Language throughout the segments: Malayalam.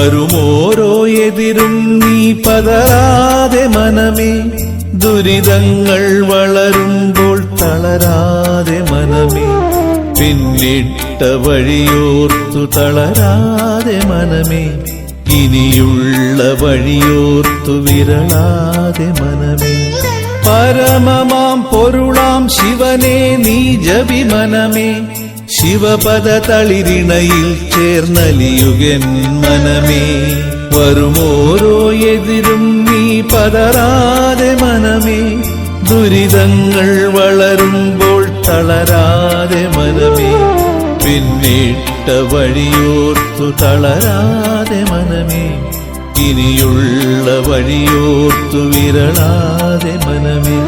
വരുമോരോ എതിരും നീ പതറാതെ മനമേ, ദുരിതങ്ങൾ വളരുമ്പോൾ തളരാതെ മനമേ, പിന്നിട്ട വഴിയോർത്തു തളരാതെ മനമേ, ഇനിയുള്ള വഴിയോർത്തു വിരളാതെ മനമേ. പരമമാം പൊരുളാം ശിവനെ നീ ജപി മനമേ, ശിവപദ തളിരിണയിൽ ചേർന്നലിയുകൻ മനമേ. വരുമോരോ എതിരും നീ പതറാതെ മനമേ, ദുരിതങ്ങൾ വളരുമ്പോൾ തളരാതെ മനമേ, പിന്നിട്ട വഴിയോർത്തു തളരാതെ മനമേ, ഇനിയുള്ള വഴിയോർത്തു വിരളാതെ മനമേ.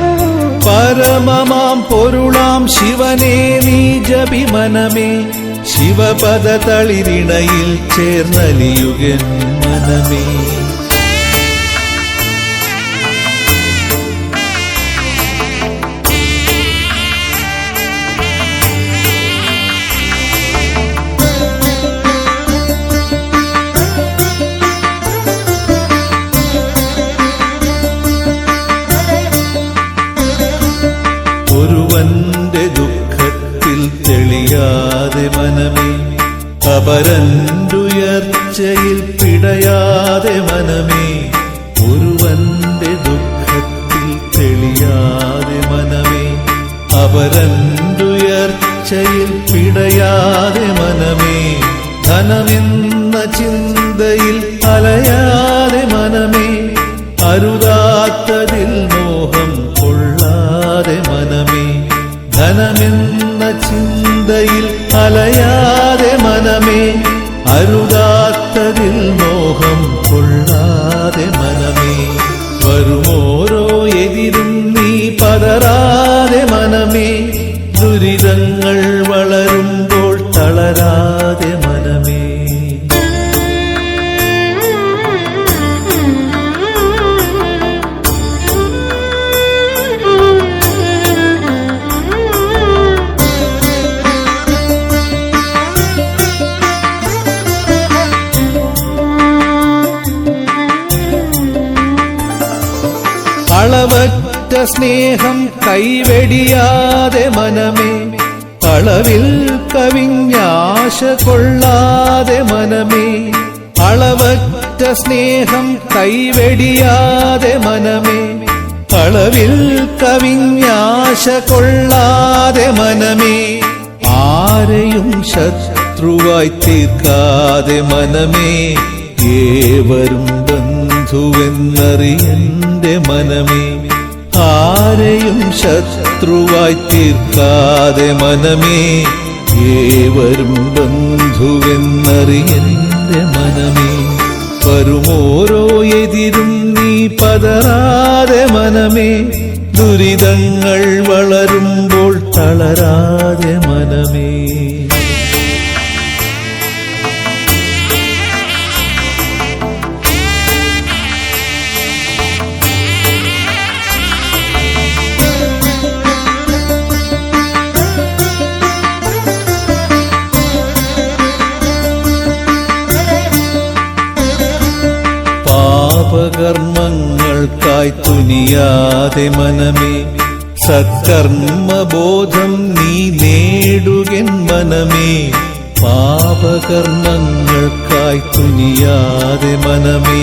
പരമമാം പൊരുളാം ശിവനെ നീ ജപി മനമേ, ശിവപദ തളിരിണയിൽ ചേർന്നലിയുകൻ മനമേ. ഒരുവന്റെ ദുഃഖത്തിൽ തെളിയാതെ മനമേ, അപരന്റുയർച്ചയിൽ പിടയാതെ മനമേ. ഒരുവന്റെ ദുഃഖത്തിൽ തെളിയാതെ മനമേ, അപരന്റുയർച്ചയിൽ പിടയാതെ മനമേ. ധനമെന്ന ചിന്തയിൽ അലയാതെ മനമേ, അരുതാത്തതിൽ മോഹം കൊള്ളാതെ മനമേ. ധനമെന്ന ചിന്തയിൽ അലയാതെ മനമേ, അരുതാത്തതിൽ മോഹം കൊള്ളാതെ മനമേ. വരുമോരോ എതിരും നീ പതറാതെ മനമേ, ദുരിതങ്ങൾ വളരുമ്പോൾ തളരാതെ മനമേ. അളവറ്റ സ്നേഹം കൈവെടിയാതെ മനമേ, അളവിൽ കവിഞ്ഞാശ കൊള്ളാതെ മനമേ. അളവറ്റ സ്നേഹം കൈവെടിയാതെ മനമേ, അളവിൽ കവിഞ്ഞാശ കൊള്ളാതെ മനമേ. ആരെയും ശത്രുവായി തീർക്കാതെ മനമേ, ഏവരും ബന്ധുവെന്നറിയന്റെ മനമേ. ആരെയും ശത്രുവായി തീർക്കാതെ മനമേ, ഏവരും ബന്ധുവെന്നറിയന്റെ മനമേ. വരുമോരോ എതിരും നീ പതറാതെ മനമേ, ദുരിതങ്ങൾ വളരുമ്പോൾ തളരാതെ മനമേ. പാപകർമ്മങ്ങൾക്കായി തുനിയാതെ മനമേ, സത്കർമ്മബോധം നീ നേടുകൻ മനമേ. പാപകർമ്മങ്ങൾക്കായി തുനിയാതെ മനമേ,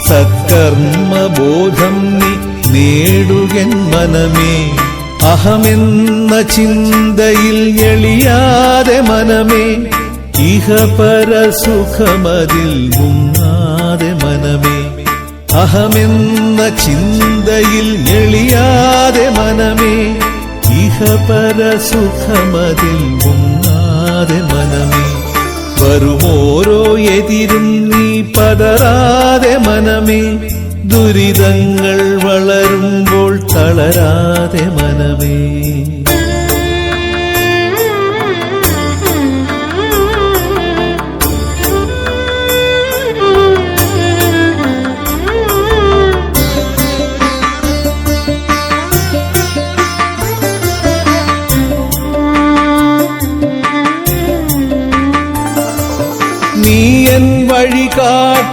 സത്കർമ്മബോധം നീ നേടുകൻ മനമേ. അഹമെന്ന ചിന്തയിൽ ഞെളിയാതെ മനമേ, ഇഹപരസുഖമതിൽ മുങ്ങാതെ മനമേ. അഹമെന്ന ചിന്തയിൽ ഞെളിയാതെ മനമേ, ഇഹപരസുഖമതിൽ മുങ്ങാതെ മനമേ. വരുമോരോ എതിരും നീ പതറാതെ മനമേ, ദുരിതങ്ങൾ വളരുമ്പോൾ തളരാതെ മനമേ. നീ എൻ വഴി കാട്ടി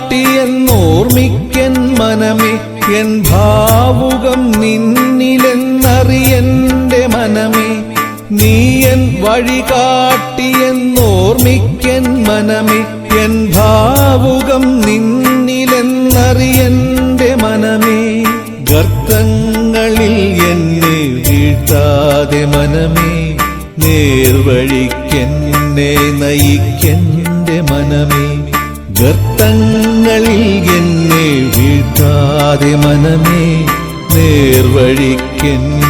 മനമേ എൻ ഭാവുകം നിന്നിലെന്നറിയന്റെ മനമേ നീയൻ വഴി കാട്ടിയെന്നോർമ്മിക്കൻ മനമേ എൻ ഭാവുകം നിന്നിലെന്നറിയന്റെ മനമേ ഗർത്തങ്ങളിൽ എന്നെ വീഴ്ത്താതെ മനമേ നേർവഴിക്കെന്നെ നയിക്കന്റെ മനമേ ഗർത്തങ്ങളിൽ എന്നെ വീഴ്ത്താതെ മനമേ നേർവഴിക്കെന്നെ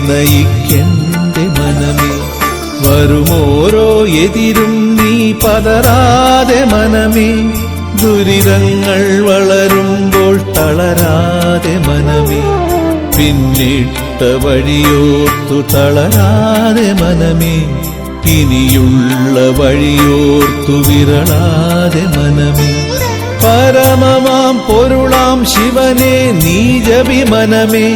നയിക്കന്റെ മനമേ വരുമോരോ എതിരും നീ പതറാതെ മനമേ ദുരിതങ്ങൾ വളരുമ്പോൾ തളരാതെ മനമേ പിന്നിട്ട വഴിയോർത്തു തളരാതെ മനമേ ഇനിയുള്ള വഴിയോർത്തു വിരളാതെ മനമേ പരമമാം പൊരുളാം ശിവനെ നീ ജപി മനമേ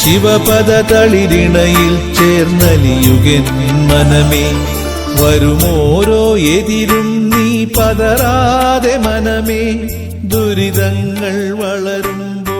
ശിവപദ തളിരിണയിൽ ചേർന്നലിയുകൻ മനമേ വരുമോരോ എതിരും നീ പതറാതെ മനമേ ദുരിതങ്ങൾ വളരുമ്പോൾ